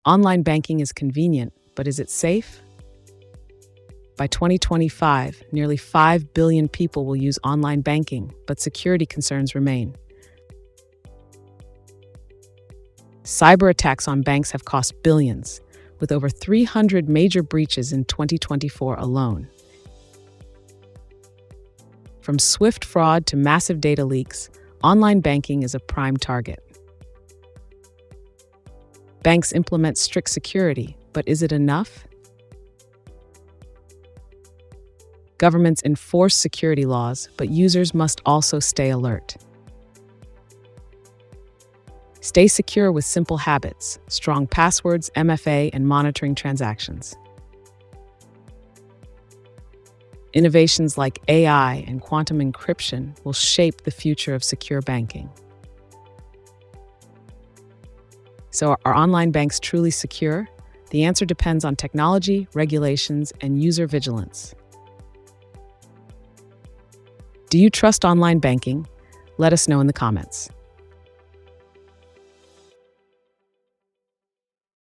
Online banking is convenient, but is it safe? By 2025, nearly 5 billion people will use online banking, but security concerns remain. Cyber attacks on banks have cost billions, with over 300 major breaches in 2024 alone. From swift fraud to massive data leaks, online banking is a prime target. Banks implement strict security, but is it enough? Governments enforce security laws, but users must also stay alert. Stay secure with simple habits, strong passwords, MFA, and monitoring transactions. Innovations like AI and quantum encryption will shape the future of secure banking. So, are online banks truly secure? The answer depends on technology, regulations, and user vigilance. Do you trust online banking? Let us know in the comments.